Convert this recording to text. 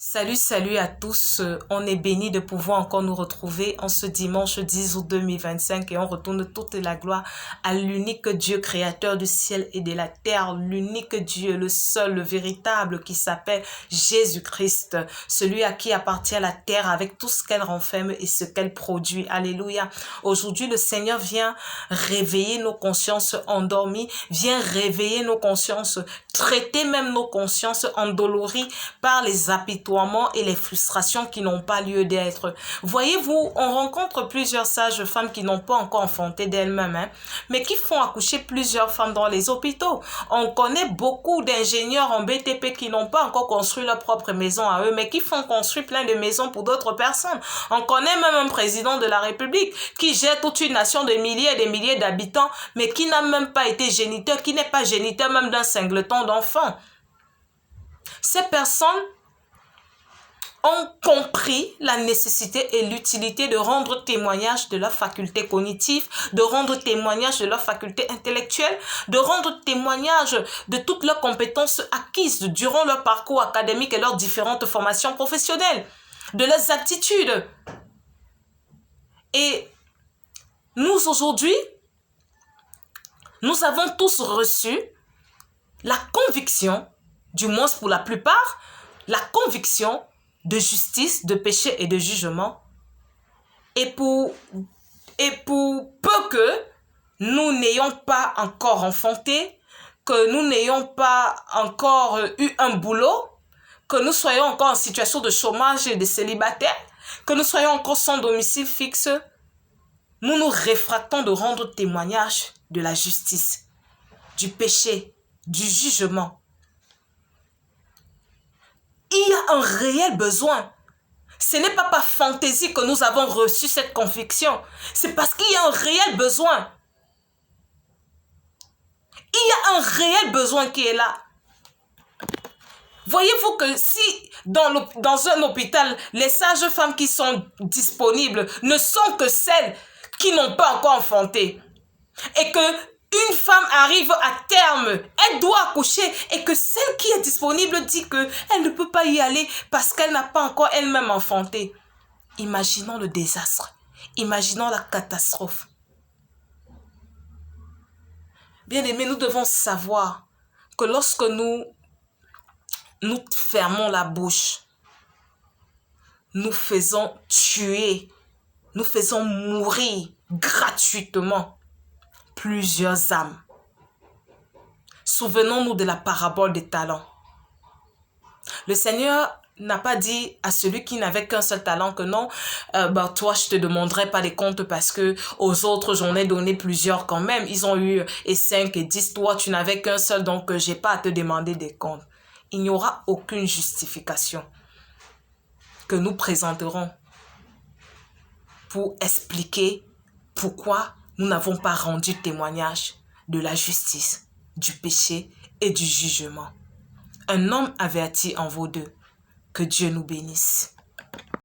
Salut, salut à tous. On est bénis de pouvoir encore nous retrouver en ce dimanche 10 août 2025 et on retourne toute la gloire à l'unique Dieu créateur du ciel et de la terre, l'unique Dieu, le seul, le véritable qui s'appelle Jésus-Christ, celui à qui appartient la terre avec tout ce qu'elle renferme et ce qu'elle produit. Alléluia. Aujourd'hui, le Seigneur vient réveiller nos consciences endormies, vient réveiller nos consciences, traiter même nos consciences endolories par les apitoiements et les frustrations qui n'ont pas lieu d'être. Voyez-vous, on rencontre plusieurs sages femmes qui n'ont pas encore enfanté d'elles-mêmes, mais qui font accoucher plusieurs femmes dans les hôpitaux. On connaît beaucoup d'ingénieurs en BTP qui n'ont pas encore construit leur propre maison à eux, mais qui font construire plein de maisons pour d'autres personnes. On connaît même un président de la République qui gère toute une nation de milliers et des milliers d'habitants, mais qui n'a même pas été géniteur, qui n'est pas géniteur même d'un singleton d'enfants. Ces personnes ont compris la nécessité et l'utilité de rendre témoignage de leurs facultés cognitives, de rendre témoignage de leurs facultés intellectuelles, de rendre témoignage de toutes leurs compétences acquises durant leur parcours académique et leurs différentes formations professionnelles, de leurs aptitudes. Et nous, aujourd'hui, nous avons tous reçu la conviction, du moins pour la plupart, la conviction de justice, de péché et de jugement. Et pour peu que nous n'ayons pas encore enfanté, que nous n'ayons pas encore eu un boulot, que nous soyons encore en situation de chômage et de célibataire, que nous soyons encore sans domicile fixe, nous nous réfractons de rendre témoignage de la justice, du péché, du jugement. Il y a un réel besoin. Ce n'est pas par fantaisie que nous avons reçu cette conviction. C'est parce qu'il y a un réel besoin. Il y a un réel besoin qui est là. Voyez-vous que si dans un hôpital, les sages-femmes qui sont disponibles ne sont que celles qui n'ont pas encore enfanté et que une femme arrive à terme, elle doit accoucher et que celle qui est disponible dit qu'elle ne peut pas y aller parce qu'elle n'a pas encore elle-même enfanté. Imaginons le désastre, imaginons la catastrophe. Bien-aimés, nous devons savoir que lorsque nous fermons la bouche, nous faisons tuer, nous faisons mourir gratuitement plusieurs âmes. Souvenons-nous de la parabole des talents. Le Seigneur n'a pas dit à celui qui n'avait qu'un seul talent que non, toi je te demanderai pas des comptes parce que aux autres j'en ai donné plusieurs quand même. Ils ont eu et 5 et 10, toi tu n'avais qu'un seul donc j'ai pas à te demander des comptes. Il n'y aura aucune justification que nous présenterons pour expliquer pourquoi nous n'avons pas rendu témoignage de la justice, du péché et du jugement. Un homme averti en vaut deux. Que Dieu nous bénisse.